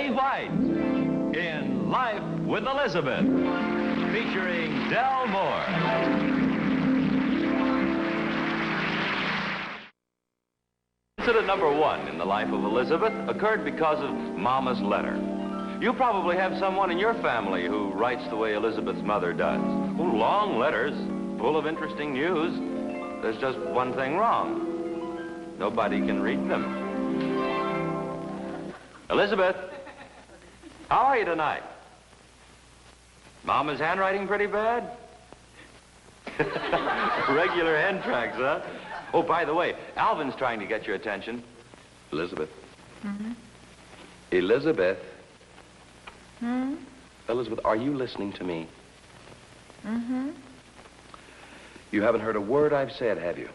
Betty White in Life with Elizabeth, featuring Del Moore. Incident number 1 in the life of Elizabeth occurred because of Mama's letter. You probably have someone in your family who writes the way Elizabeth's mother does. Oh, long letters, full of interesting news. There's just one thing wrong. Nobody can read them. Elizabeth, how are you tonight? Mama's handwriting pretty bad? Regular hand tracks, huh? Oh, by the way, Alvin's trying to get your attention. Elizabeth. Mm-hmm. Elizabeth. Hmm? Elizabeth, are you listening to me? Mm-hmm. You haven't heard a word I've said, have you?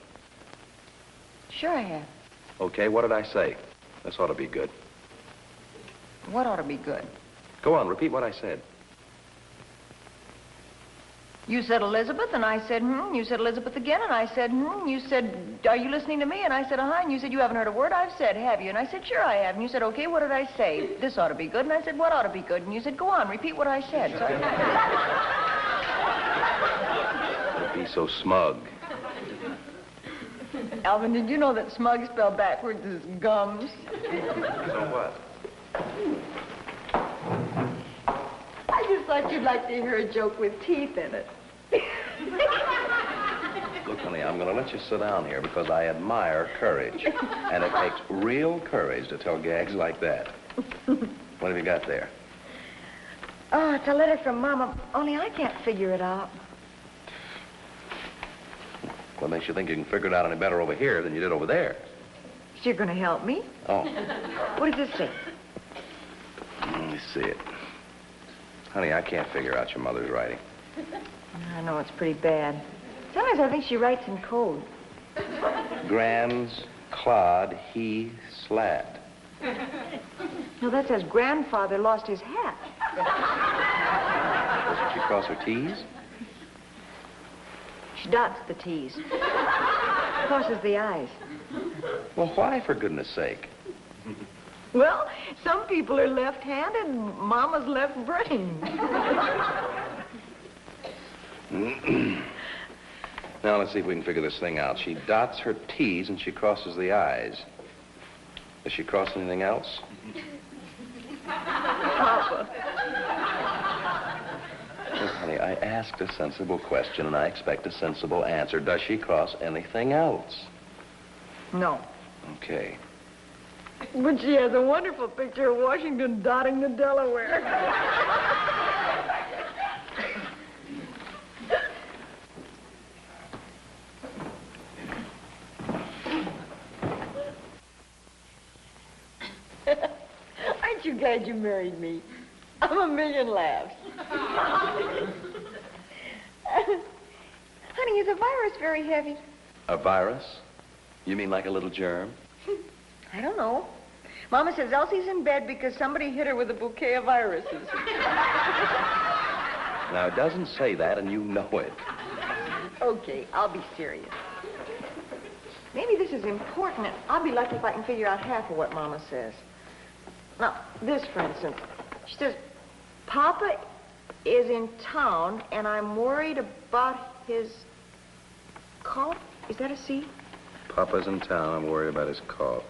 Sure I have. Okay, what did I say? This ought to be good. What ought to be good? Go on, repeat what I said. You said Elizabeth, and I said, You said Elizabeth again, and I said, You said, are you listening to me? And I said, uh-huh. And you said, you haven't heard a word I've said, have you? And I said, sure I have. And you said, okay, what did I say? This ought to be good. And I said, what ought to be good? And you said, go on, repeat what I said. So Don't be so smug. Alvin, did you know that smug spelled backwards is gums? So what? I just thought you'd like to hear a joke with teeth in it. Look, honey, I'm going to let you sit down here because I admire courage. And it takes real courage to tell gags like that. What have you got there? Oh, it's a letter from Mama, only I can't figure it out. What makes you think you can figure it out any better over here than you did over there? So you're going to help me? Oh. What does this say? Let me see it. Honey, I can't figure out your mother's writing. I know, it's pretty bad. Sometimes I think she writes in code. Grands, clod, he, slat. No, that says grandfather lost his hat. Doesn't she cross her T's? She dots the T's. Crosses the I's. Well, why, for goodness sake? Well, some people are left-handed, and Mama's left brain. Now, let's see if we can figure this thing out. She dots her T's and she crosses the I's. Does she cross anything else? Papa. Look, honey, I asked a sensible question, and I expect a sensible answer. Does she cross anything else? No. Okay. But she has a wonderful picture of Washington dotting the Delaware. Aren't you glad you married me? I'm a million laughs. Honey, is a virus very heavy? A virus? You mean like a little germ? I don't know. Mama says Elsie's in bed because somebody hit her with a bouquet of irises. Now, it doesn't say that, and you know it. Okay, I'll be serious. Maybe this is important. I'll be lucky if I can figure out half of what Mama says. Now, this, for instance. She says, Papa is in town, and I'm worried about his cough. Is that a C? Papa's in town. I'm worried about his cough.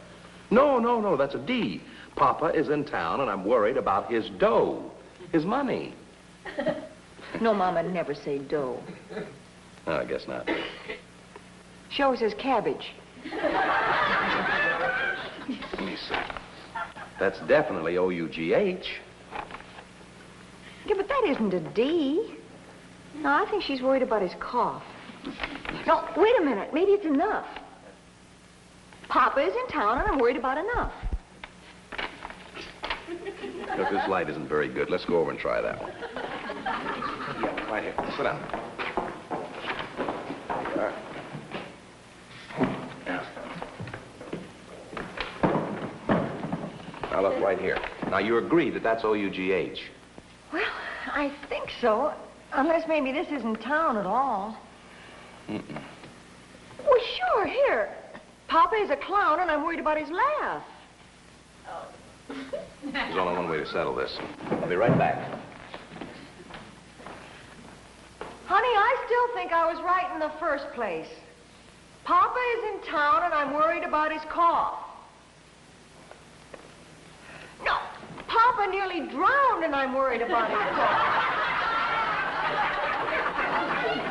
No, that's a D. Papa is in town, and I'm worried about his dough, his money. No, Mama, never say dough. No, I guess not. She always says cabbage. Let me see. That's definitely O-U-G-H. Yeah, but that isn't a D. No, I think she's worried about his cough. No, wait a minute. Maybe it's enough. Papa is in town, and I'm worried about enough. Look, this light isn't very good. Let's go over and try that one. Yeah, right here. Sit down. All right. Now, look, right here. Now, you agree that that's O-U-G-H. Well, I think so. Unless maybe this isn't town at all. Mm-mm. Well, sure, here. Papa is a clown, and I'm worried about his laugh. There's only one way to settle this. I'll be right back. Honey, I still think I was right in the first place. Papa is in town, and I'm worried about his cough. No, Papa nearly drowned, and I'm worried about his cough.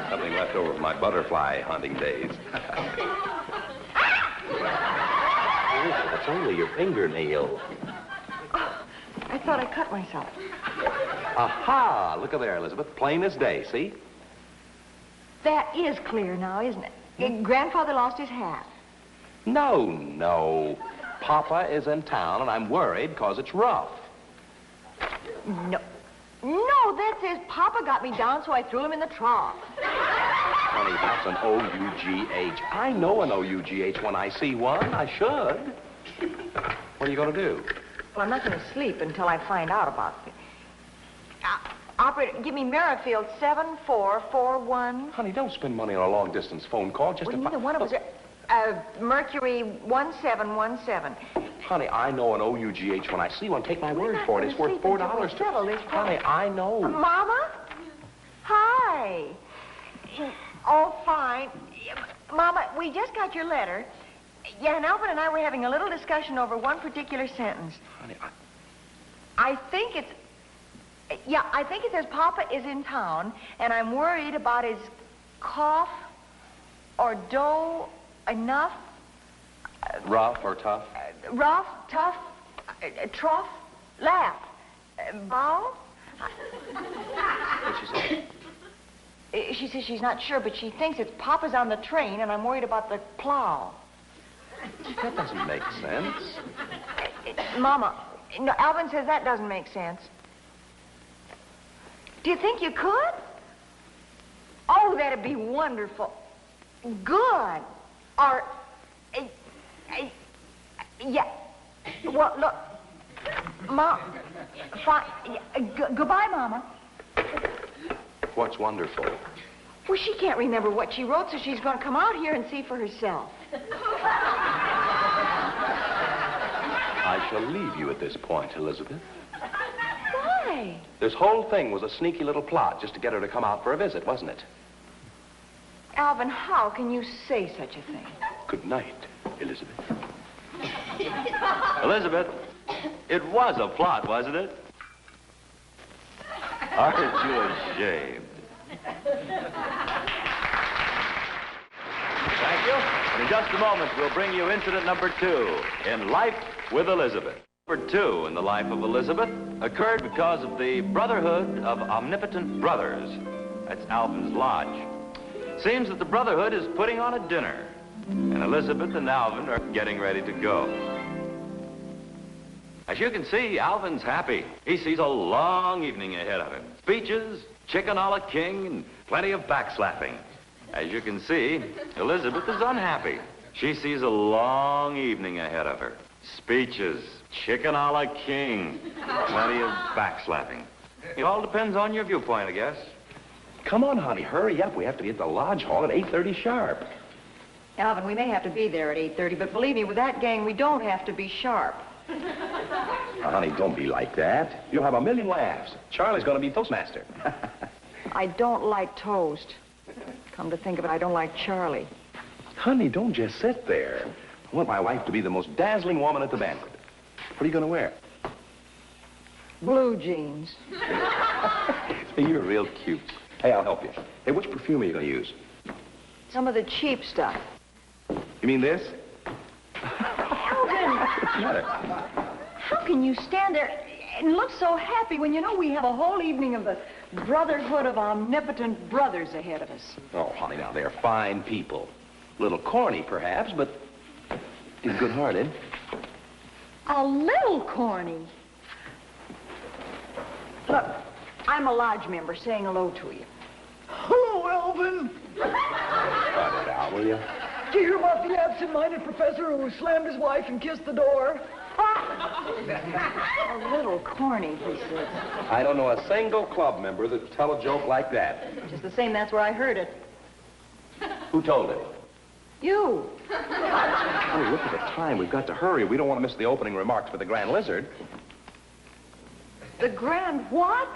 Something left over from my butterfly hunting days. It's only your fingernail. Oh, I thought I cut myself. Aha! Look at there, Elizabeth. Plain as day, see? That is clear now, isn't it? Grandfather lost his hat. No. Papa is in town, and I'm worried because it's rough. No, that says Papa got me down, so I threw him in the trough. Honey, that's an O-U-G-H. I know an O-U-G-H when I see one. I should. What are you going to do? Well, I'm not going to sleep until I find out about it. Operator, give me Merrifield 7441. Honey, don't spend money on a long-distance phone call just to... Neither one of us... Mercury 1717. Honey, I know an O-U-G-H when I see one. Take my word for it. It's worth $4 to... Honey, I know. Mama? Hi. Oh, fine. Mama, we just got your letter. Yeah, and Alvin and I were having a little discussion over one particular sentence. Honey, I think it's... Yeah, I think it says Papa is in town, and I'm worried about his cough or dough enough. Rough or tough? Rough, tough, trough, laugh, bow. What'd she say? She says she's not sure, but she thinks it's Papa's on the train, and I'm worried about the plow. That doesn't make sense. Mama, no, Alvin says that doesn't make sense. Do you think you could? Oh, that'd be wonderful. Good. Or, yeah. Well, look, Mom, fine. Goodbye, Mama. What's wonderful? Well, she can't remember what she wrote, so she's going to come out here and see for herself. I shall leave you at this point, Elizabeth. Why? This whole thing was a sneaky little plot just to get her to come out for a visit, wasn't it? Alvin, how can you say such a thing? Good night, Elizabeth. Elizabeth, it was a plot, wasn't it? Aren't you ashamed? Thank you. And in just a moment, we'll bring you incident number 2 in Life with Elizabeth. Number 2 in the life of Elizabeth occurred because of the Brotherhood of Omnipotent Brothers. That's Alvin's lodge. Seems that the Brotherhood is putting on a dinner, and Elizabeth and Alvin are getting ready to go. As you can see, Alvin's happy. He sees a long evening ahead of him. Speeches, chicken a la king, and plenty of backslapping. As you can see, Elizabeth is unhappy. She sees a long evening ahead of her. Speeches, chicken a la king, plenty of backslapping. It all depends on your viewpoint, I guess. Come on, honey, hurry up. We have to be at the lodge hall at 8:30 sharp. Alvin, we may have to be there at 8:30, but believe me, with that gang, we don't have to be sharp. Now, honey, don't be like that. You'll have a million laughs. Charlie's going to be Toastmaster. I don't like toast. Come to think of it, I don't like Charlie. Honey, don't just sit there. I want my wife to be the most dazzling woman at the banquet. What are you going to wear? Blue jeans. You're real cute. Hey, I'll help you. Hey, which perfume are you going to use? Some of the cheap stuff. You mean this? Alvin! What's the matter? How can you stand there and look so happy when you know we have a whole evening of the Brotherhood of Omnipotent Brothers ahead of us? Oh, honey, now, they're fine people. A little corny, perhaps, but good-hearted. A little corny. Look, I'm a lodge member saying hello to you. Hello, Alvin. Cut it out, will you? Do you hear about the absent-minded professor who slammed his wife and kissed the door? A little corny, he says. I don't know a single club member that'd tell a joke like that. Just the same, that's where I heard it. Who told it? You. Honey, look at the time. We've got to hurry. We don't want to miss the opening remarks for the Grand Lizard. The Grand what?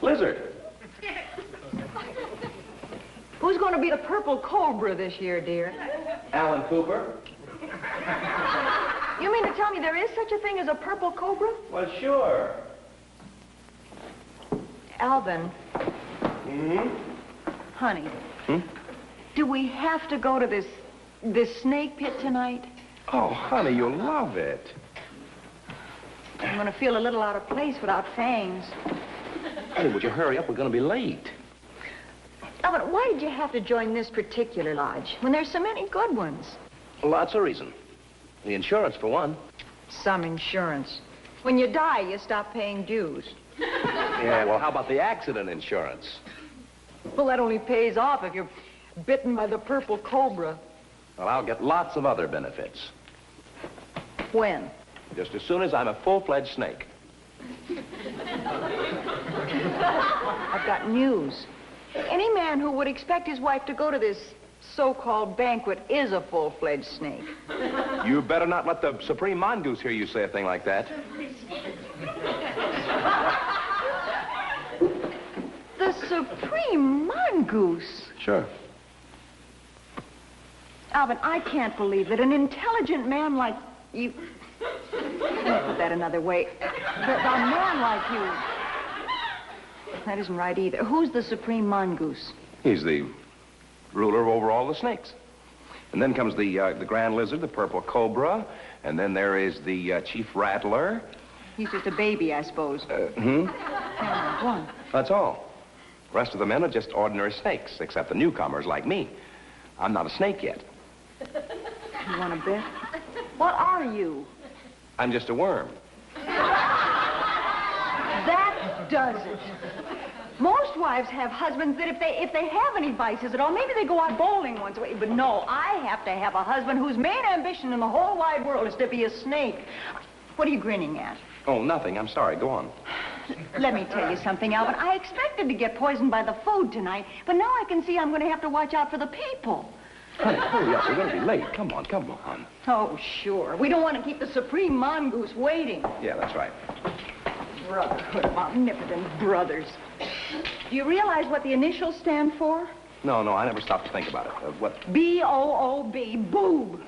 Lizard. Who's going to be the Purple Cobra this year, dear? Alan Cooper. You mean to tell me there is such a thing as a Purple Cobra? Well, sure. Alvin. Mm-hmm. Honey. Hmm? Do we have to go to this snake pit tonight? Oh, honey, you'll love it. I'm going to feel a little out of place without fangs. Honey, would you hurry up? We're going to be late. Alvin, why did you have to join this particular lodge when there's so many good ones? Lots of reason. The insurance, for one. Some insurance. When you die, you stop paying dues. Yeah, well, how about the accident insurance? Well, that only pays off if you're bitten by the Purple Cobra. Well, I'll get lots of other benefits. When? Just as soon as I'm a full-fledged snake. I've got news. Any man who would expect his wife to go to this so-called banquet is a full-fledged snake. You better not let the Supreme Mongoose hear you say a thing like that. The Supreme Mongoose? Sure. Alvin, I can't believe that an intelligent man like you... Let me put that another way. That a man like you... That isn't right either. Who's the Supreme Mongoose? He's the ruler over all the snakes. And then comes the Grand Lizard, the Purple Cobra, and then there is the Chief Rattler. He's just a baby, I suppose. Yeah, Go on. that's all. The rest of the men are just ordinary snakes, except the newcomers like me. I'm not a snake yet. You want to bet? What are you? I'm just a worm. That does it. Most wives have husbands that if they have any vices at all, maybe they go out bowling once a week. But no, I have to have a husband whose main ambition in the whole wide world is to be a snake. What are you grinning at? Oh, nothing. I'm sorry. Go on. Let me tell you something, Alvin. I expected to get poisoned by the food tonight, but now I can see I'm going to have to watch out for the people. Honey, hurry up. We're going to be late. Come on, come on. Oh, sure. We don't want to keep the Supreme Mongoose waiting. Yeah, that's right. Brotherhood of omnipotent brothers. Do you realize what the initials stand for? No, I never stopped to think about it. What? B-O-O-B, boob.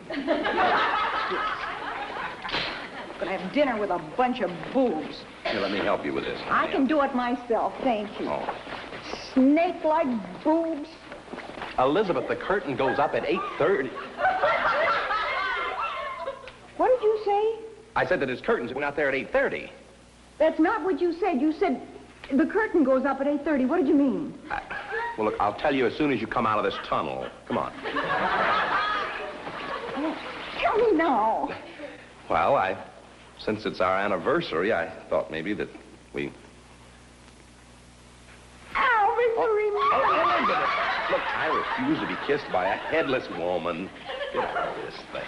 Gonna have dinner with a bunch of boobs. Here, let me help you with this. I can do it myself, thank you. Oh. Snake-like boobs. Elizabeth, the curtain goes up at 8:30. What did you say? I said that his curtains went out there at 8:30. That's not what you said. You said the curtain goes up at 8:30. What did you mean? Well, look, I'll tell you as soon as you come out of this tunnel. Come on. Oh, tell me now. Well, since it's our anniversary, I thought maybe that we... Alvin, Elizabeth! Look, I refuse to be kissed by a headless woman. Get out of this thing.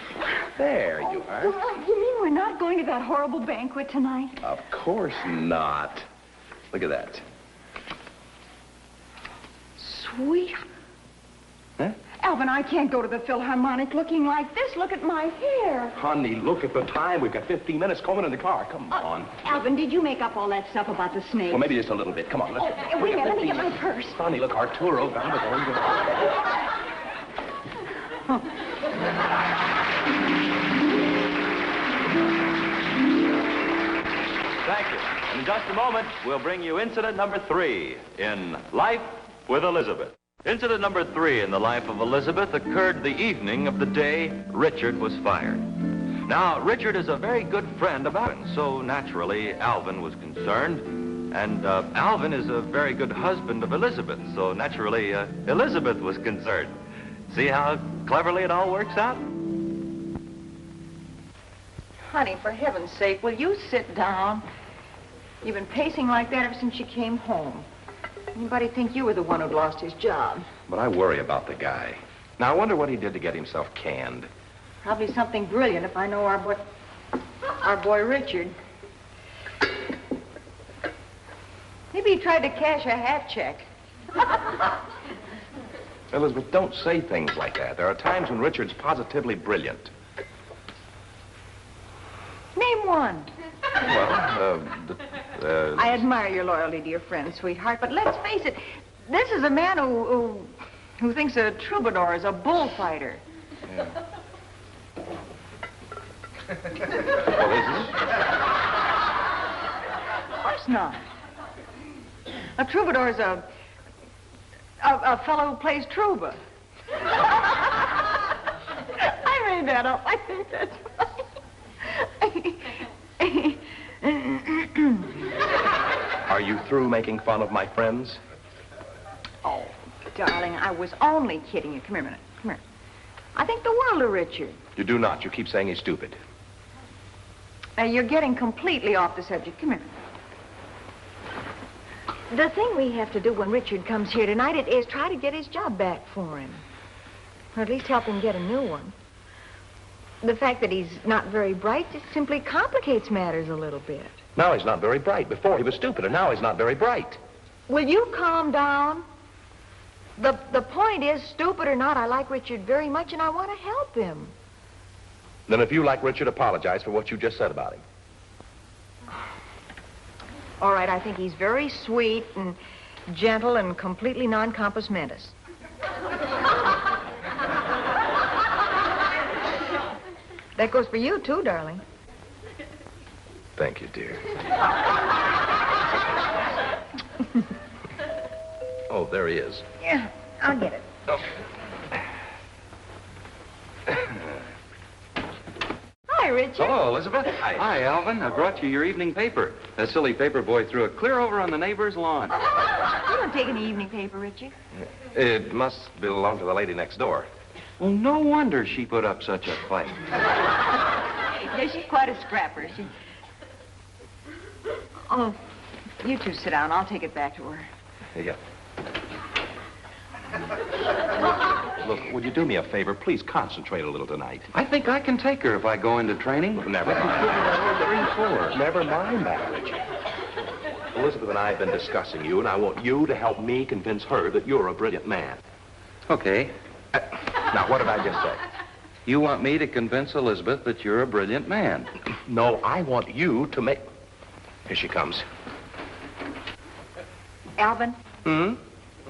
There you are. You mean we're not going to that horrible banquet tonight? Of course not. Look at that. Sweet. Huh? Alvin, I can't go to the Philharmonic looking like this. Look at my hair. Honey, look at the time. We've got 15 minutes. Come in the car. Come on. Alvin, did you make up all that stuff about the snakes? Well, maybe just a little bit. Come on. Let's Wait a minute, let me get my purse. Honey, look, Arturo. Thank you. And in just a moment, we'll bring you incident number 3 in Life with Elizabeth. Incident number 3 in the life of Elizabeth occurred the evening of the day Richard was fired. Now, Richard is a very good friend of Alvin, so naturally Alvin was concerned. And Alvin is a very good husband of Elizabeth, so naturally Elizabeth was concerned. See how cleverly it all works out? Honey, for heaven's sake, will you sit down? You've been pacing like that ever since you came home. Anybody think you were the one who'd lost his job? But I worry about the guy. Now, I wonder what he did to get himself canned. Probably something brilliant if I know our boy Richard. Maybe he tried to cash a hat check. Elizabeth, don't say things like that. There are times when Richard's positively brilliant. Name one. Well, I admire your loyalty to your friend, sweetheart, but let's face it, this is a man who thinks a troubadour is a bullfighter. Yeah. Well, is he? Of course not. A troubadour is a fellow who plays trouba. I made that up. I think that's right. Are you through making fun of my friends? Oh, darling, I was only kidding you. Come here a minute. Come here. I think the world of Richard. You do not. You keep saying he's stupid. Now, you're getting completely off the subject. Come here. The thing we have to do when Richard comes here tonight is try to get his job back for him. Or at least help him get a new one. The fact that he's not very bright just simply complicates matters a little bit. Now he's not very bright. Before he was stupid, and now he's not very bright. Will you calm down? The point is, stupid or not, I like Richard very much, and I want to help him. Then if you like Richard, apologize for what you just said about him. All right, I think he's very sweet and gentle and completely non-compos mentis. That goes for you, too, darling. Thank you, dear. Oh, there he is. Yeah, I'll get it. Oh. Hi, Richard. Hello, Elizabeth. Hi. Hi, Alvin. I brought you your evening paper. That silly paper boy threw it clear over on the neighbor's lawn. You don't take any evening paper, Richard. It must belong to the lady next door. Well, no wonder she put up such a fight. Yeah, she's quite a scrapper. Oh, you two sit down. I'll take it back to her. Yeah. Look, would you do me a favor? Please concentrate a little tonight. I think I can take her if I go into training. Never mind. Never mind that, Richard. Elizabeth and I have been discussing you, and I want you to help me convince her that you're a brilliant man. Okay. Now, what did I just say? You want me to convince Elizabeth that you're a brilliant man. No, I want you to make... Here she comes. Alvin? Hmm?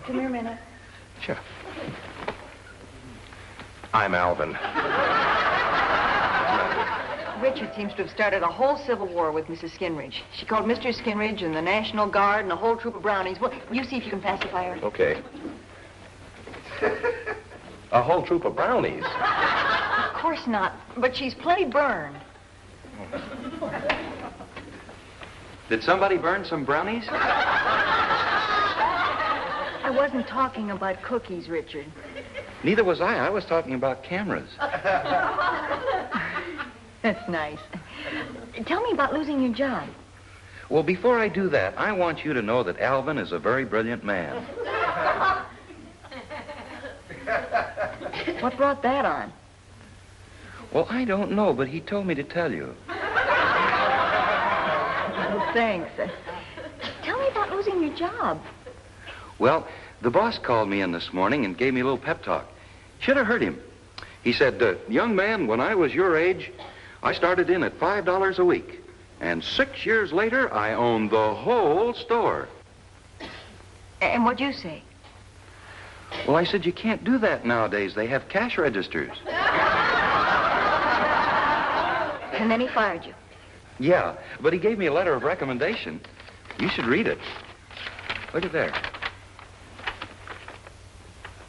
Come here a minute. Sure. I'm Alvin. Richard seems to have started a whole civil war with Mrs. Skinridge. She called Mr. Skinridge and the National Guard and a whole troop of brownies. Well, you see if you can pacify her. Okay. A whole troop of brownies. Of course not, but she's plenty burned. Did somebody burn some brownies? I wasn't talking about cookies, Richard. Neither was I. I was talking about cameras. That's nice. Tell me about losing your job. Well, before I do that, I want you to know that Alvin is a very brilliant man. What brought that on? Well, I don't know, but he told me to tell you. Oh, thanks. Tell me about losing your job. Well, the boss called me in this morning and gave me a little pep talk. Should have heard him. He said, young man, when I was your age, I started in at $5 a week. And 6 years later, I owned the whole store. And what'd you say? Well, I said, you can't do that nowadays. They have cash registers. And then he fired you. Yeah, but he gave me a letter of recommendation. You should read it. Look at there.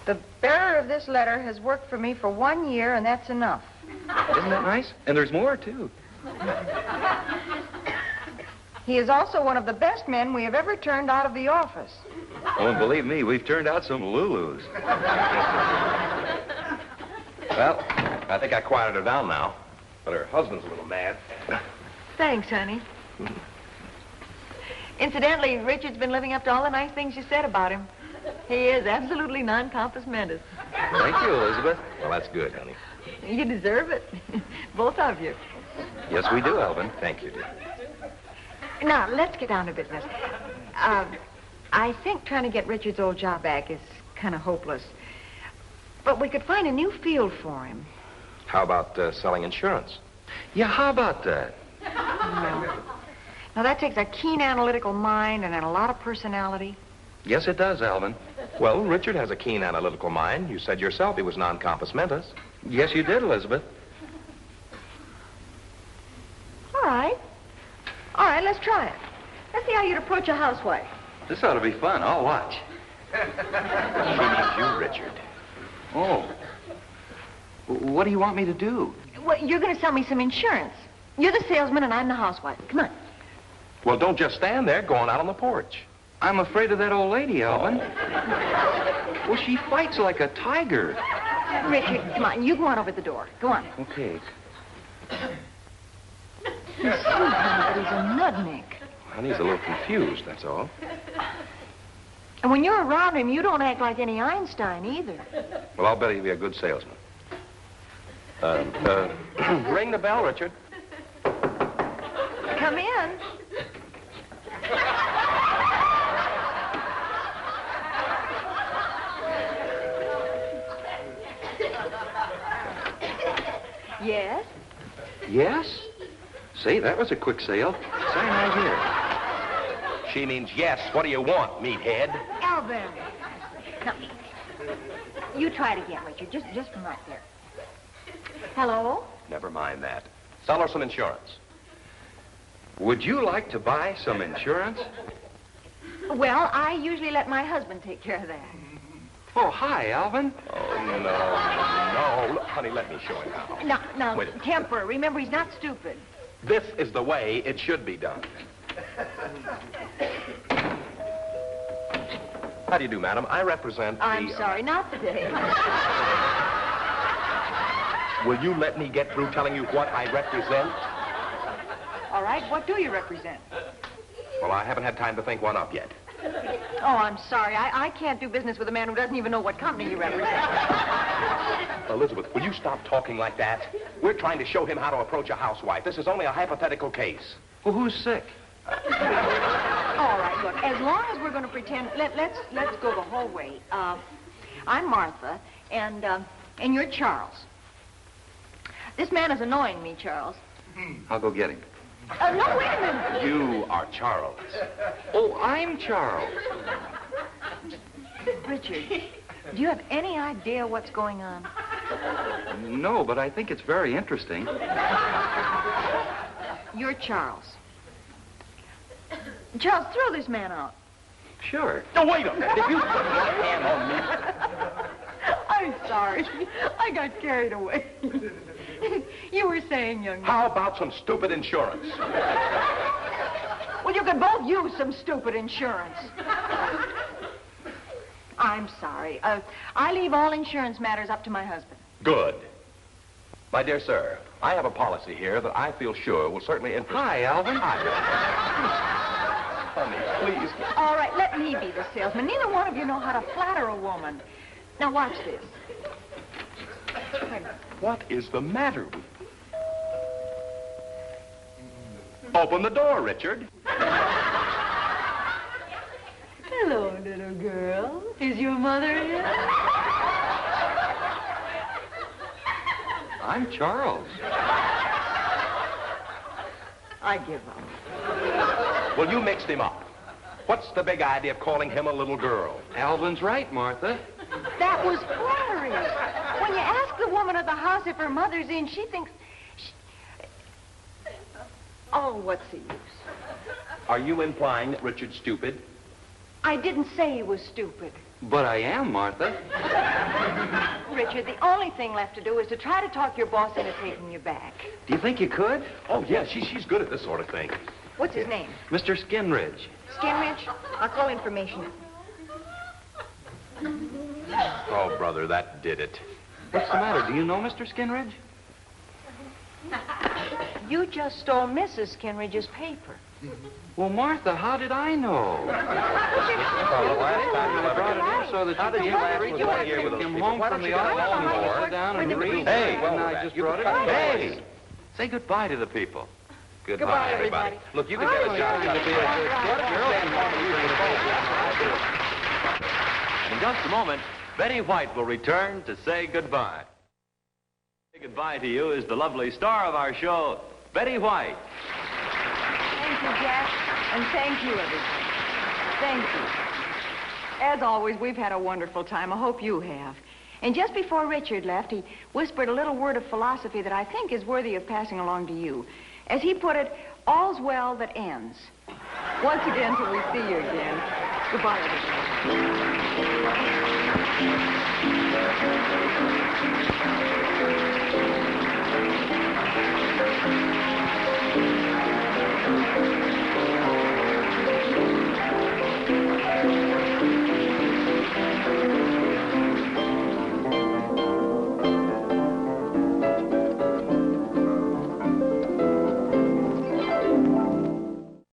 The bearer of this letter has worked for me for 1 year, and that's enough. Isn't that nice? And there's more, too. He is also one of the best men we have ever turned out of the office. Oh, and believe me, we've turned out some Lulus. Well, I think I quieted her down now. But her husband's a little mad. Thanks, honey. Incidentally, Richard's been living up to all the nice things you said about him. He is absolutely non-compos mentis. Thank you, Elizabeth. Well, that's good, honey. You deserve it. Both of you. Yes, we do, Alvin. Thank you, dear. Now, let's get down to business. I think trying to get Richard's old job back is kind of hopeless. But we could find a new field for him. How about selling insurance? Yeah, how about that? No. Now, that takes a keen analytical mind and a lot of personality. Yes, it does, Alvin. Well, Richard has a keen analytical mind. You said yourself he was non compos mentis. Yes, you did, Elizabeth. All right. All right, let's try it. Let's see how you'd approach a housewife. This ought to be fun. I'll watch. She needs you, Richard. Oh. What do you want me to do? Well, you're going to sell me some insurance. You're the salesman and I'm the housewife. Come on. Well, don't just stand there. Go on out on the porch. I'm afraid of that old lady, Alvin. Well, she fights like a tiger. Richard, come on. You go on over the door. Go on. Okay. He's sweet, honey, but he's a nutmeg. Honey's a little confused, that's all. And when you're around him, you don't act like any Einstein either. Well, I'll bet he'll be a good salesman. Ring the bell, Richard. Come in. Yes? Yes? Say, that was a quick sale. Sign right here. She means yes. What do you want, meathead? Alvin. Now, you try it again, Richard. Just from right there. Hello? Never mind that. Sell her some insurance. Would you like to buy some insurance? Well, I usually let my husband take care of that. Oh, hi, Alvin. Oh, no. Look, honey, let me show him how. Now, Wait a minute. temper. Remember, he's not stupid. This is the way it should be done. How do you do, madam? I represent the... I'm sorry, not today. Will you let me get through telling you what I represent? All right, what do you represent? Well, I haven't had time to think one up yet. Oh, I'm sorry. I can't do business with a man who doesn't even know what company you represent. Elizabeth, will you stop talking like that? We're trying to show him how to approach a housewife. This is only a hypothetical case. Well, who's sick? All right, look, as long as we're going to pretend, let's go the whole way. I'm Martha, and you're Charles. This man is annoying me, Charles. I'll go get him. No, wait a minute. You are Charles. Oh, I'm Charles. Richard, do you have any idea what's going on? No, but I think it's very interesting. You're Charles. Charles, throw this man out. Sure. No, wait a minute. If you put your hand on me... I'm sorry. I got carried away. You were saying, young man. How about some stupid insurance? Well, you could both use some stupid insurance. I'm sorry. I leave all insurance matters up to my husband. Good. My dear sir, I have a policy here that I feel sure will certainly interest... Hi, Alvin. Honey, please. All right, let me be the salesman. Neither one of you know how to flatter a woman. Now, watch this. What is the matter with you? Open the door, Richard. Hello, little girl. Is your mother here? I'm Charles. I give up. Well, you mixed him up. What's the big idea of calling him a little girl? Alvin's right, Martha. That was flattery. When you ask the woman at the house if her mother's in, she thinks... Oh, what's the use? Are you implying that Richard's stupid? I didn't say he was stupid. But I am, Martha. Richard, the only thing left to do is to try to talk your boss into taking you back. Do you think you could? Oh, yeah, she's good at this sort of thing. What's his name? Mr. Skinridge. Skinridge? I'll call information. Oh, brother, that did it. What's the matter? Do you know Mr. Skinridge? You just stole Mrs. Skinridge's paper. Well, Martha, how did I know? Well, the last time you brought it in so that How did you last with one year with those came people? home Why from don't the you get office along and more? sit down and read. Hey, and I just brought it in. Hey! Say goodbye to the people. Goodbye, everybody. Look, you can get a shot at In just a moment, Betty White will return to say goodbye. Say goodbye to you is the lovely star of our show, Betty White. Thank you, Jack, and thank you, everybody. Thank you. As always, we've had a wonderful time. I hope you have. And just before Richard left, he whispered a little word of philosophy that I think is worthy of passing along to you. As he put it, all's well that ends. Once again, till we see you again. Goodbye, everybody.